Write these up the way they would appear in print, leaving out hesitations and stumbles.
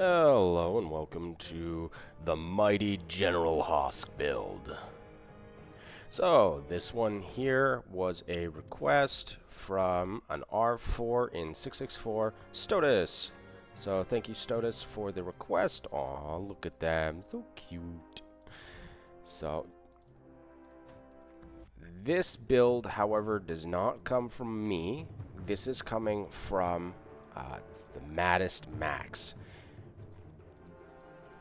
Hello and welcome to the mighty General Hosk build. So this one here was a request from an R4 in 664 Stotus. So thank you Stotus for the request. Aw, look at them, so cute. So this build, however, does not come from me. This is coming from the Maddest Max.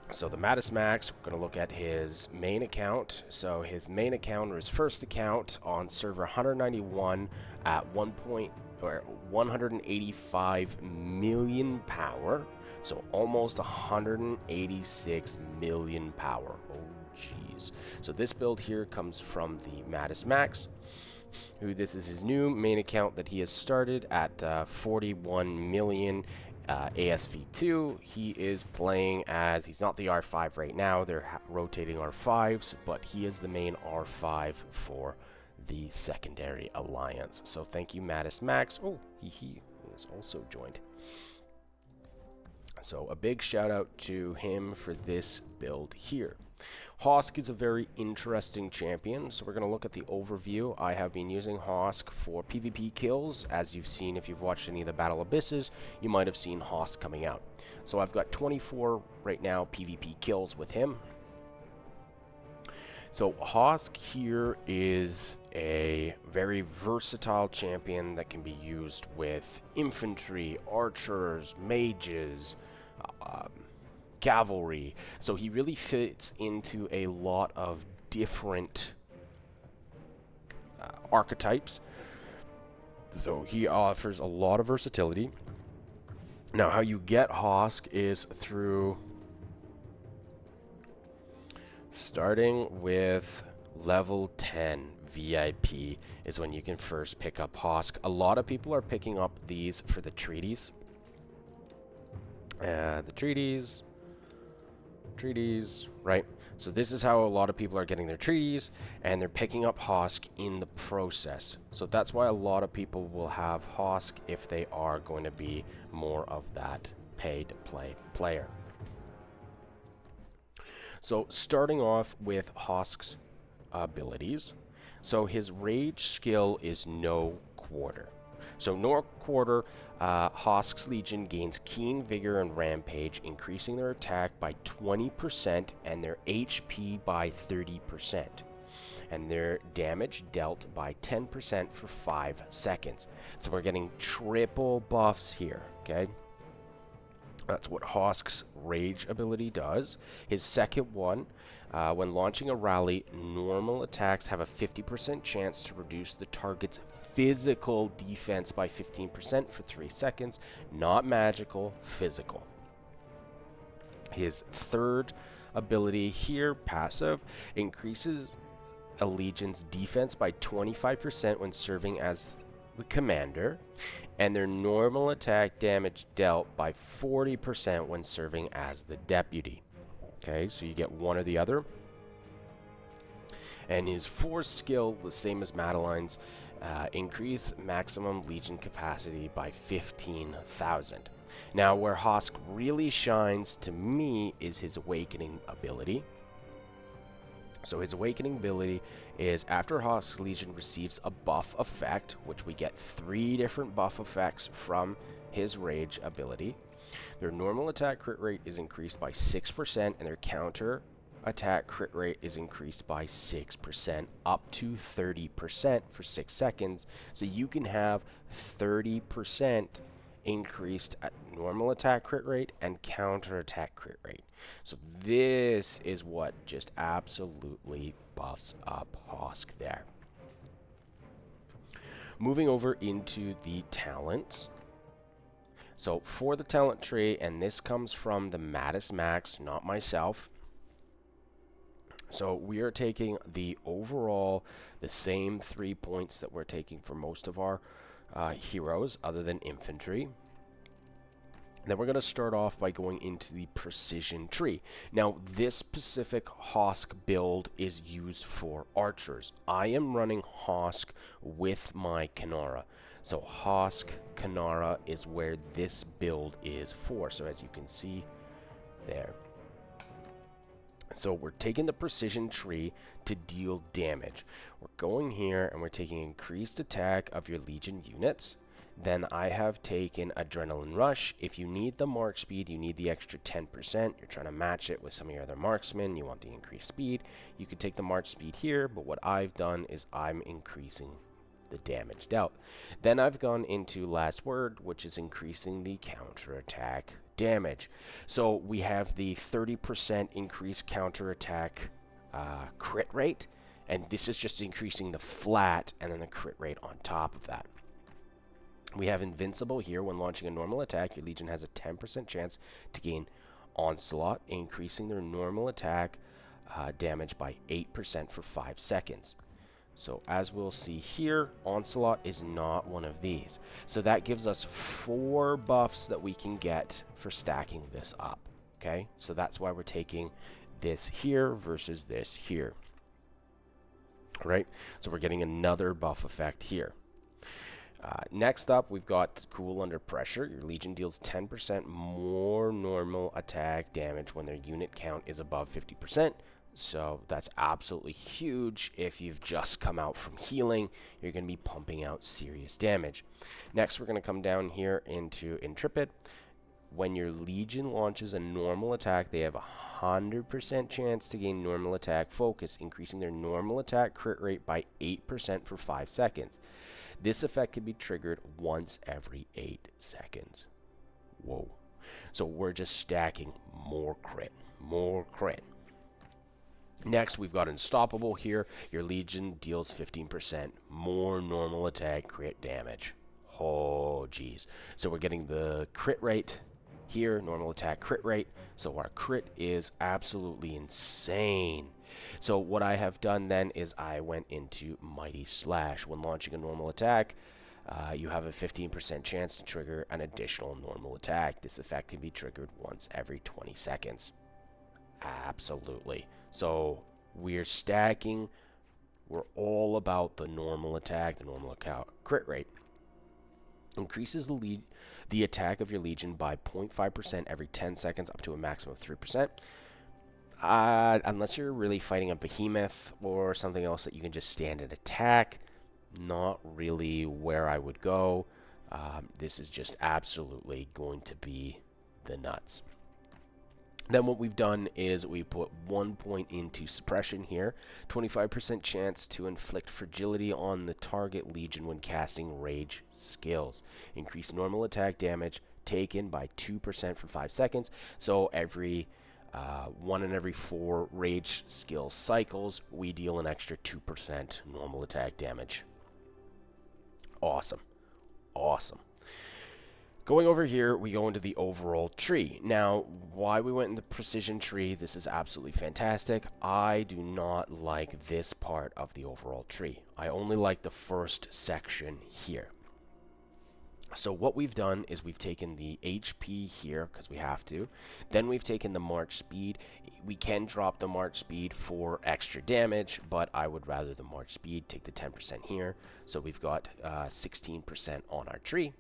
So the Maddest Max, we're going to look at his main account. So his main account, or his first account on server 191 at 185 million power. So almost 186 million power. Oh jeez. So this build here comes from the Maddest Max, who this is his new main account that he has started at 41 million. ASV2, he is playing as, he's not the R5 right now, they're rotating R5s, but he is the main R5 for the secondary alliance. So thank you, Maddest Max. Oh, he was also joined. So a big shout out to him for this build here. Hosk is a very interesting champion, so we're going to look at the overview. I have been using Hosk for PvP kills. As you've seen, if you've watched any of the Battle Abysses, you might have seen Hosk coming out. So I've got 24 right now PvP kills with him. So Hosk here is a very versatile champion that can be used with infantry, archers, mages, cavalry. So he really fits into a lot of different archetypes. So he offers a lot of versatility. Now how you get Hosk is through starting with level 10 VIP is when you can first pick up Hosk. A lot of people are picking up these for the treaties. The treaties, right? So this is how a lot of people are getting their treaties, and they're picking up Hosk in the process. So that's why a lot of people will have Hosk if they are going to be more of that pay-to-play player. So starting off with Hosk's abilities. So his rage skill is No Quarter. So No Quarter, Hosk's Legion gains Keen Vigor and Rampage, increasing their attack by 20% and their HP by 30%. And their damage dealt by 10% for 5 seconds. So we're getting triple buffs here, okay? That's what Hosk's Rage ability does. His second one, when launching a rally, normal attacks have a 50% chance to reduce the target's physical defense by 15% for 3 seconds. Not magical, physical. His third ability here, passive, increases a legion's defense by 25% when serving as the commander, and their normal attack damage dealt by 40% when serving as the deputy. Okay, so you get one or the other. And his fourth skill, the same as Madeline's, increase maximum legion capacity by 15,000. Now, where Hosk really shines to me is his awakening ability. So his awakening ability is after Hosk's Legion receives a buff effect, which we get 3 different buff effects from his rage ability. Their normal attack crit rate is increased by 6%, and their counter attack crit rate is increased by 6%, up to 30% for 6 seconds. So you can have 30% increased at normal attack crit rate and counter attack crit rate. So this is what just absolutely buffs up Hosk there. Moving over into the talents. So for the talent tree, and this comes from the Maddest Max, not myself. So we are taking the overall, the same 3 points that we're taking for most of our heroes other than infantry. Then we're going to start off by going into the precision tree. Now this specific Hosk build is used for archers. I am running Hosk with my Kanara. So Hosk Kanara is where this build is for. So as you can see there. So we're taking the precision tree to deal damage. We're going here and we're taking increased attack of your Legion units. Then I have taken Adrenaline Rush. If you need the march speed, you need the extra 10%. You're trying to match it with some of your other marksmen. You want the increased speed. You could take the march speed here, but what I've done is I'm increasing the damage dealt. Then I've gone into Last Word, which is increasing the counterattack damage. So we have the 30% increased counterattack crit rate, and this is just increasing the flat and then the crit rate on top of that. We have Invincible here. When launching a normal attack, your Legion has a 10% chance to gain Onslaught, increasing their normal attack damage by 8% for 5 seconds. So as we'll see here, Onslaught is not one of these. So that gives us 4 buffs that we can get for stacking this up. Okay, so that's why we're taking this here versus this here. All right, so we're getting another buff effect here. Next up, we've got Cool Under Pressure. Your Legion deals 10% more normal attack damage when their unit count is above 50%. So that's absolutely huge. If you've just come out from healing, you're going to be pumping out serious damage. Next, we're going to come down here into Intrepid. When your Legion launches a normal attack, they have a 100% chance to gain normal attack focus, increasing their normal attack crit rate by 8% for 5 seconds. This effect can be triggered once every 8 seconds. Whoa. So we're just stacking more crit. More crit. Next, we've got Unstoppable here. Your Legion deals 15% more normal attack crit damage. Oh, geez. So we're getting the crit rate here, normal attack crit rate. So our crit is absolutely insane. So what I have done then is I went into Mighty Slash. When launching a normal attack, you have a 15% chance to trigger an additional normal attack. This effect can be triggered once every 20 seconds. Absolutely. So we're stacking. We're all about the normal attack, the normal crit rate. Increases the attack of your Legion by 0.5% every 10 seconds up to a maximum of 3%. Unless you're really fighting a behemoth or something else that you can just stand and attack, not really where I would go. This is just absolutely going to be the nuts. Then what we've done is we put 1 point into suppression here. 25% chance to inflict fragility on the target Legion when casting rage skills. Increase normal attack damage taken by 2% for 5 seconds. So every 1 in every 4 rage skill cycles, we deal an extra 2% normal attack damage. Awesome. Awesome. Going over here, we go into the overall tree. Now, why we went in the precision tree, this is absolutely fantastic. I do not like this part of the overall tree. I only like the first section here. So what we've done is we've taken the HP here, because we have to. Then we've taken the march speed. We can drop the march speed for extra damage, but I would rather the march speed take the 10% here. So we've got 16% on our tree.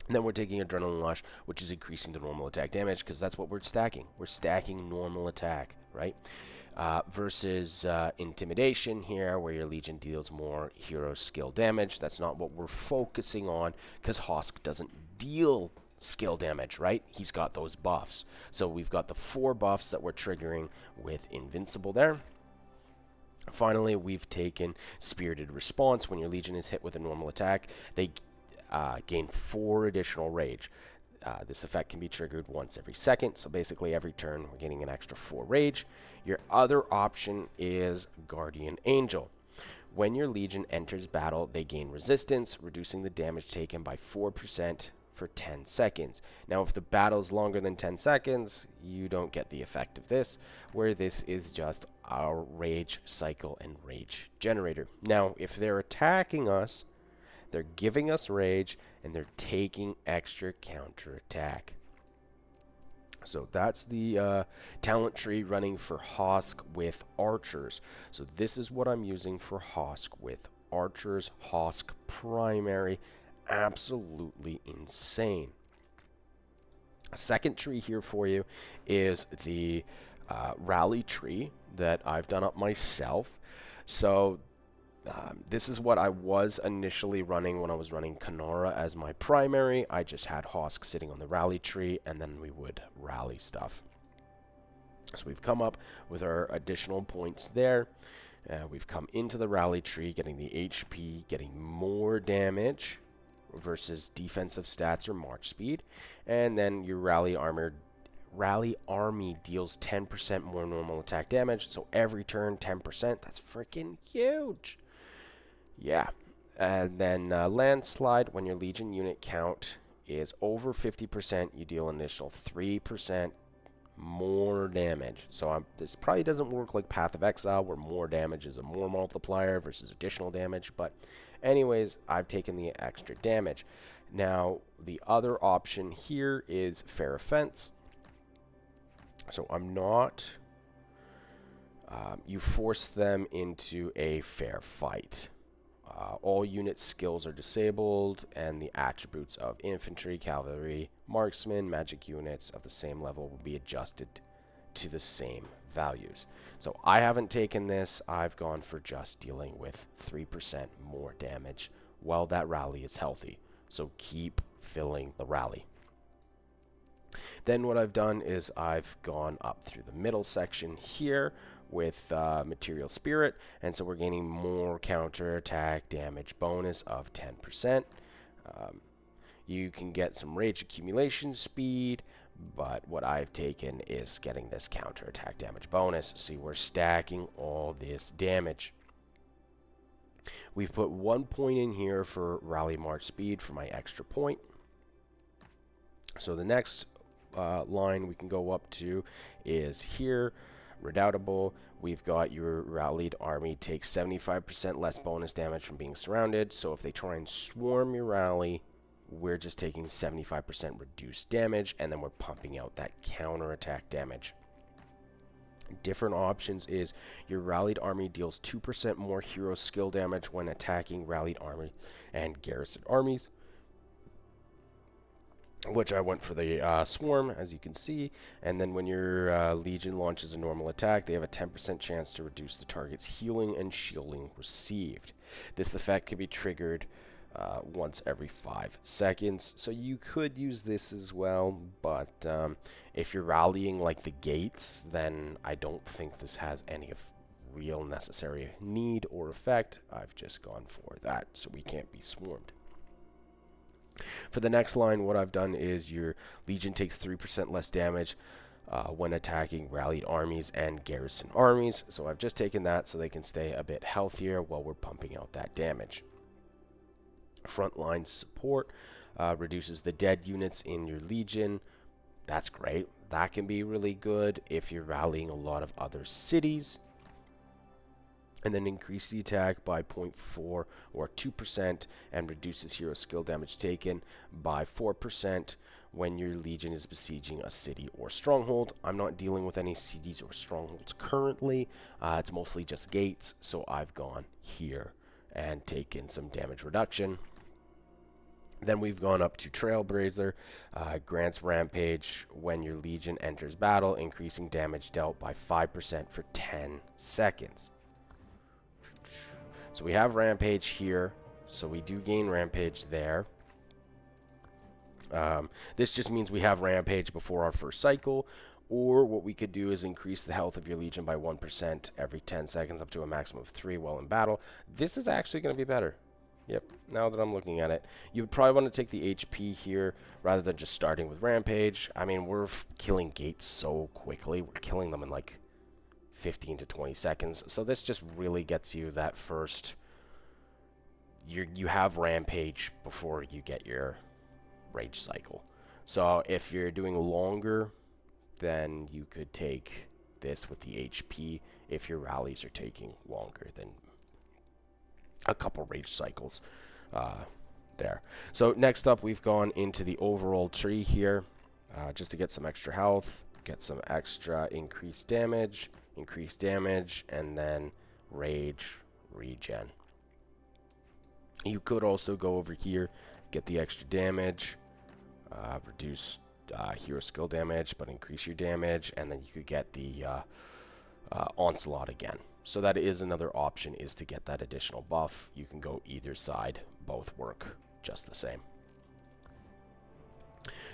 And then we're taking Adrenaline Rush, which is increasing the normal attack damage, because that's what we're stacking. We're stacking normal attack, right? Versus Intimidation here, where your Legion deals more hero skill damage. That's not what we're focusing on, because Hosk doesn't deal skill damage, right? He's got those buffs. So we've got the 4 buffs that we're triggering with Invincible there. Finally, we've taken Spirited Response. When your Legion is hit with a normal attack, they gain 4 additional rage. This effect can be triggered once every second, so basically every turn we're getting an extra 4 rage. Your other option is Guardian Angel. When your Legion enters battle, they gain resistance, reducing the damage taken by 4% for 10 seconds. Now, if the battle is longer than 10 seconds, you don't get the effect of this, where this is just our rage cycle and rage generator. Now, if they're attacking us, they're giving us rage, and they're taking extra counterattack. So that's the talent tree running for Hosk with archers. So this is what I'm using for Hosk with archers. Hosk primary. Absolutely insane. Second tree here for you is the rally tree that I've done up myself. So this is what I was initially running when I was running Kanara as my primary. I just had Hosk sitting on the rally tree, and then we would rally stuff. So we've come up with our additional points there. We've come into the rally tree, getting the HP, getting more damage versus defensive stats or march speed, and then your rally army deals 10% more normal attack damage. So every turn 10%. That's freaking huge. Yeah. And then landslide, when your legion unit count is over 50%, you deal an additional 3% more damage. So this probably doesn't work like Path of Exile, where more damage is a more multiplier versus additional damage. But anyways, I've taken the extra damage. Now, the other option here is Fair Offense. So I'm not... you force them into a fair fight. All unit skills are disabled, and the attributes of infantry, cavalry, marksmen, magic units of the same level will be adjusted to the same values. So I haven't taken this. I've gone for just dealing with 3% more damage while that rally is healthy. So keep filling the rally. Then what I've done is I've gone up through the middle section here with Material Spirit, and so we're gaining more counterattack damage bonus of 10%. You can get some rage accumulation speed, but what I've taken is getting this counterattack damage bonus. See, we're stacking all this damage. We've put 1 point in here for rally march speed for my extra point. So the next line we can go up to is here. Redoubtable. We've got your rallied army takes 75% less bonus damage from being surrounded. So if they try and swarm your rally, we're just taking 75% reduced damage, and then we're pumping out that counterattack damage. Different options is your rallied army deals 2% more hero skill damage when attacking rallied army and garrison armies, which I went for the swarm, as you can see. And then when your legion launches a normal attack, they have a 10% chance to reduce the target's healing and shielding received. This effect can be triggered once every 5 seconds. So you could use this as well, but if you're rallying like the gates, then I don't think this has any of real necessary need or effect. I've just gone for that, so we can't be swarmed. For the next line, what I've done is your legion takes 3% less damage when attacking rallied armies and garrison armies. So I've just taken that so they can stay a bit healthier while we're pumping out that damage. Frontline support reduces the dead units in your legion. That's great. That can be really good if you're rallying a lot of other cities. And then increase the attack by 0.4 or 2% and reduces hero skill damage taken by 4% when your legion is besieging a city or stronghold. I'm not dealing with any cities or strongholds currently. It's mostly just gates, so I've gone here and taken some damage reduction. Then we've gone up to Trailblazer, grants Rampage when your legion enters battle, increasing damage dealt by 5% for 10 seconds. So we have Rampage here, so we do gain Rampage there. This just means we have Rampage before our first cycle, or what we could do is increase the health of your Legion by 1% every 10 seconds up to a maximum of 3 while in battle. This is actually going to be better. Yep, now that I'm looking at it. You would probably want to take the HP here rather than just starting with Rampage. I mean, we're killing gates so quickly. We're killing them in like 15 to 20 seconds. So this just really gets you that first... You have Rampage before you get your Rage cycle. So if you're doing longer, then you could take this with the HP if your rallies are taking longer than a couple Rage cycles there. So next up, we've gone into the overall tree here just to get some extra health, get some extra increased damage, and then Rage regen. You could also go over here, get the extra damage, reduce hero skill damage, but increase your damage, and then you could get the onslaught again. So that is another option, is to get that additional buff. You can go either side, both work just the same.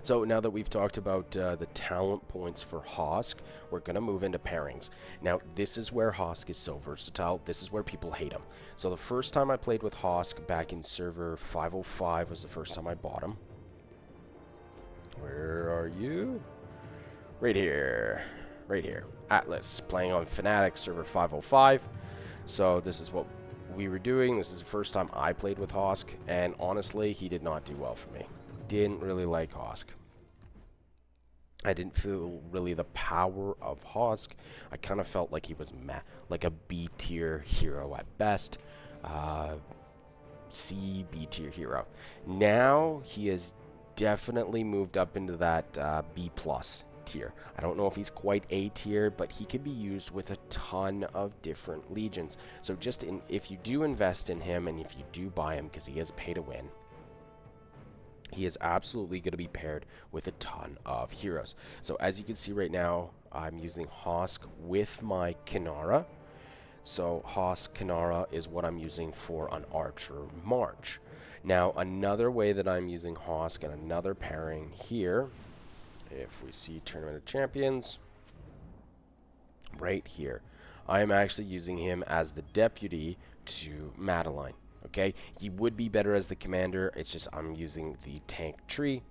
So now that we've talked about the talent points for Hosk, we're going to move into pairings. Now, this is where Hosk is so versatile. This is where people hate him. So the first time I played with Hosk back in server 505 was the first time I bought him. Where are you? Right here. Right here. Atlas, playing on Fnatic server 505. So this is what we were doing. This is the first time I played with Hosk, and honestly, he did not do well for me. Didn't really like Hosk. I didn't feel really the power of Hosk. I kind of felt like he was like a B tier hero at best. C, B tier hero. Now he has definitely moved up into that B plus tier. I don't know if he's quite A tier, but he can be used with a ton of different legions. So just if you do invest in him and if you do buy him, because he is pay to win, he is absolutely going to be paired with a ton of heroes. So as you can see right now, I'm using Hosk with my Kinara. So Hosk Kinara is what I'm using for an Archer March. Now another way that I'm using Hosk and another pairing here, if we see Tournament of Champions, right here, I am actually using him as the deputy to Madeline. Okay, he would be better as the commander. It's just I'm using the tank tree.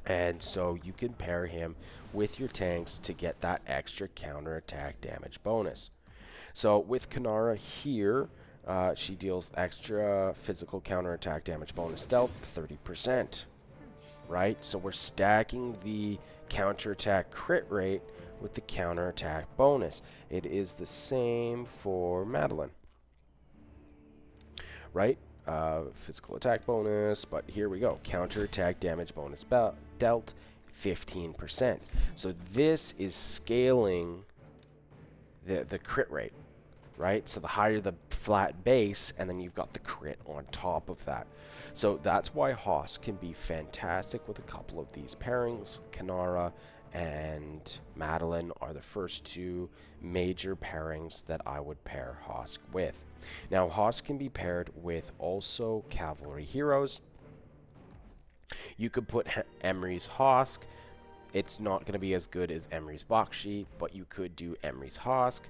And so you can pair him with your tanks to get that extra counterattack damage bonus. So with Kinara here, she deals extra physical counterattack damage bonus dealt 30%. Right? So we're stacking the counterattack crit rate with the counterattack bonus. It is the same for Madeline. Right? Physical attack bonus, but here we go. Counterattack damage bonus dealt 15%. So this is scaling the crit rate, right? So the higher the flat base, and then you've got the crit on top of that. So that's why Hosk can be fantastic with a couple of these pairings. Kinara and Madeline are the first two major pairings that I would pair Hosk with. Now, Hosk can be paired with also cavalry heroes. You could put Emery's Hosk. It's not going to be as good as Emery's Bakshi, but you could do Emery's Hosk.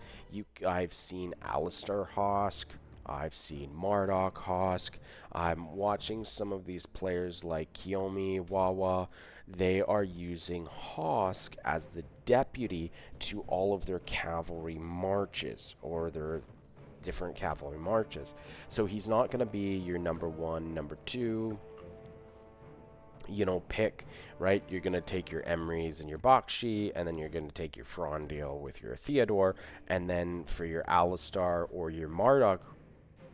I've seen Alistar Hosk. I've seen Marduk Hosk. I'm watching some of these players like Kiyomi, Wawa. They are using Hosk as the deputy to all of their cavalry marches, or their different cavalry marches. So he's not going to be your number one, number two, pick, right? You're going to take your Emery's and your Bakshi, and then you're going to take your Frondil with your Theodore, and then for your Alistar or your Marduk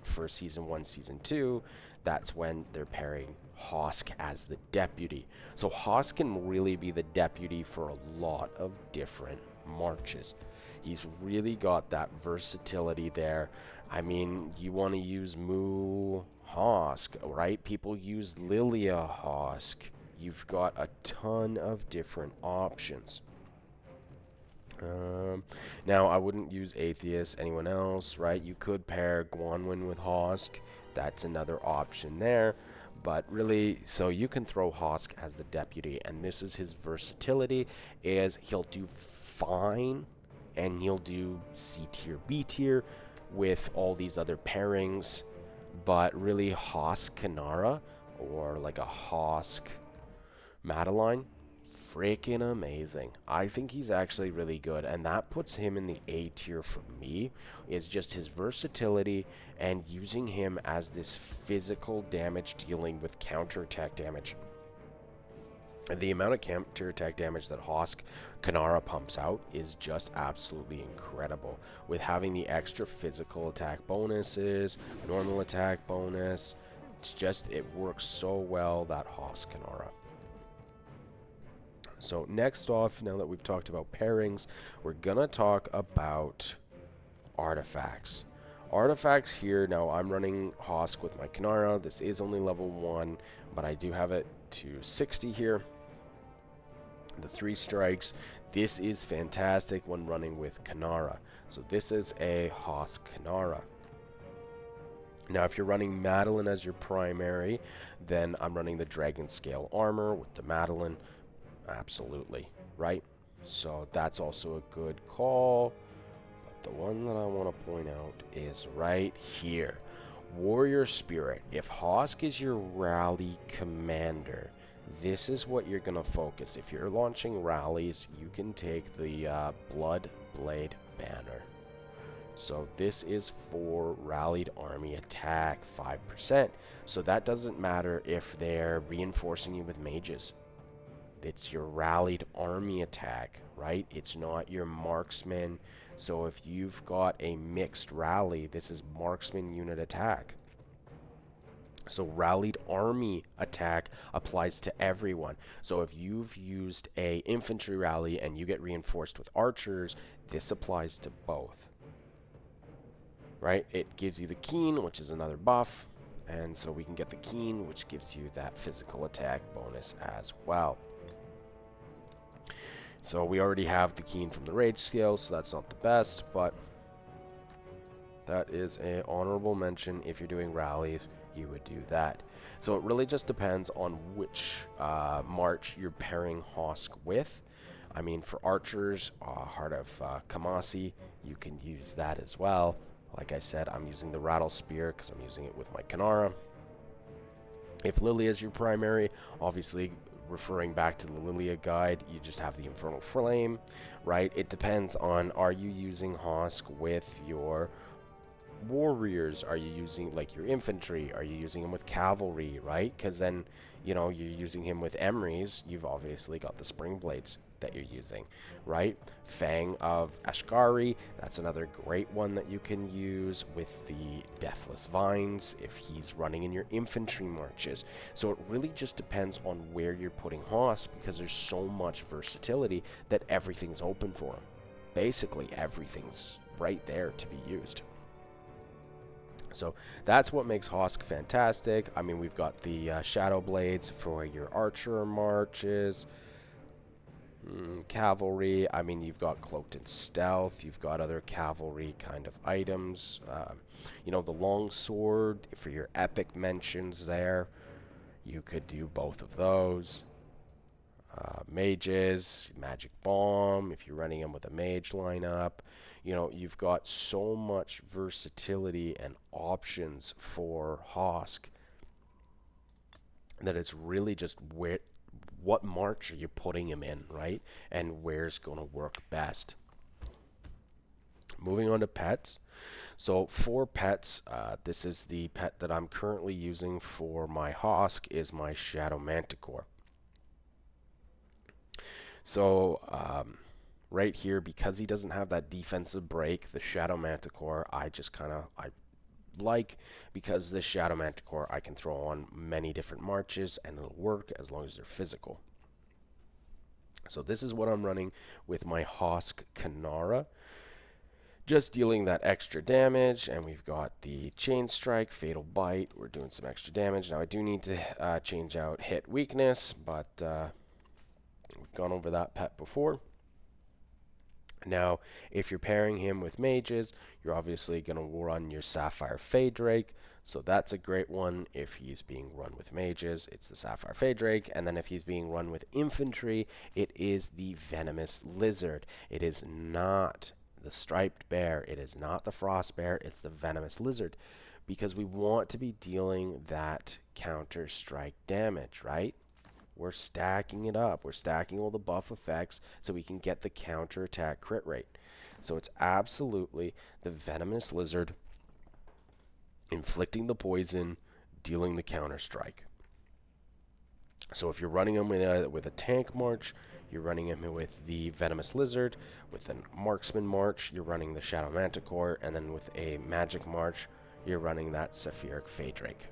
for Season 1, Season 2, that's when they're pairing Hosk as the deputy. So Hosk can really be the deputy for a lot of different marches. He's really got that versatility there. I mean, you want to use Mu Hosk, right? People use Lilia Hosk. You've got a ton of different options. Now, I wouldn't use Atheist. Anyone else, right? You could pair Guanwin with Hosk. That's another option there. But really, so you can throw Hosk as the deputy, and this is his versatility, is he'll do fine, and he'll do C tier, B tier with all these other pairings. But really, Hosk Kinara, or like a Hosk Madeline, freaking amazing. I think he's actually really good, and that puts him in the A tier for me, is just his versatility and using him as this physical damage dealing with counterattack damage. The amount of counterattack damage that Hosk Kinara pumps out is just absolutely incredible, with having the extra physical attack bonuses, normal attack bonus. It works so well, that Hosk Kinara. So next off, now that we've talked about pairings, we're gonna talk about artifacts. Artifacts here, now I'm running Hosk with my Kinara. This is only level 1, but I do have it to 60 here. The 3 strikes. This is fantastic when running with Kanara. So this is a Hosk Kanara. Now, if you're running Madeline as your primary, then I'm running the Dragon Scale Armor with the Madeline. Absolutely, right? So that's also a good call. But the one that I want to point out is right here. Warrior Spirit. If Hosk is your rally commander, this is what you're going to focus. If you're launching rallies, you can take the Blood Blade Banner. So this is for rallied army attack, 5%. So that doesn't matter if they're reinforcing you with mages. It's your rallied army attack, right? It's not your marksman. So if you've got a mixed rally, this is marksman unit attack. So rallied army attack applies to everyone. So if you've used a infantry rally and you get reinforced with archers, this applies to both. Right? It gives you the keen, which is another buff, and so we can get the keen, which gives you that physical attack bonus as well. So we already have the keen from the rage skill, so that's not the best, but that is an honorable mention. If you're doing rallies, you would do that. So it really just depends on which march you're pairing Hosk with. I mean, for archers, Heart of Kamasi, you can use that as well. Like I said, I'm using the Rattle Spear because I'm using it with my Kanara. If Lilia is your primary, obviously referring back to the Lilia guide, you just have the Infernal Flame, right? It depends on, are you using Hosk with your warriors? Are you using like your infantry? Are you using him with cavalry, right? Because then, you know, you're using him with Emrys. You've obviously got the Spring Blades that you're using, right? Fang of Ashkari, that's another great one that you can use with the Deathless Vines if he's running in your infantry marches. So it really just depends on where you're putting Hosk, because there's so much versatility that everything's open for him. Basically everything's right there to be used. So that's what makes Hosk fantastic. I mean, we've got the Shadow Blades for your archer marches. Cavalry, I mean, you've got Cloaked in Stealth, you've got other cavalry kind of items. You know, the long sword for your epic mentions there. You could do both of those. Mages, Magic Bomb, if you're running them with a mage lineup. You know, you've got so much versatility and options for Hosk that it's really just what march are you putting him in, right? And where's going to work best. Moving on to pets. So for pets, this is the pet that I'm currently using for my Hosk, is my Shadow Manticore. So right here, because he doesn't have that defensive break, the Shadow Manticore, I like, because this Shadow Manticore I can throw on many different marches and it'll work as long as they're physical. So this is what I'm running with my Hosk Kanara, just dealing that extra damage, and we've got the Chain Strike, Fatal Bite, we're doing some extra damage. Now I do need to change out hit weakness, but we've gone over that pet before. Now, if you're pairing him with mages, you're obviously going to run your Sapphire Feydrake. So that's a great one if he's being run with mages. It's the Sapphire Feydrake. And then if he's being run with infantry, it is the Venomous Lizard. It is not the Striped Bear. It is not the Frost Bear. It's the Venomous Lizard. Because we want to be dealing that counter strike damage, right? We're stacking it up. We're stacking all the buff effects so we can get the counter attack crit rate. So it's absolutely the Venomous Lizard inflicting the poison, dealing the counter strike. So if you're running him with a tank march, you're running him with the Venomous Lizard. With a marksman march, you're running the Shadow Manticore. And then with a magic march, you're running that Sapphire Feydrake.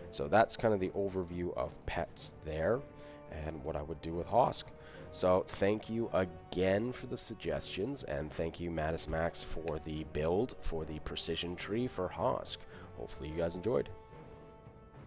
So that's kind of the overview of pets there and what I would do with Hosk. So thank you again for the suggestions, and thank you Maddest Max for the build for the precision tree for Hosk. Hopefully you guys enjoyed.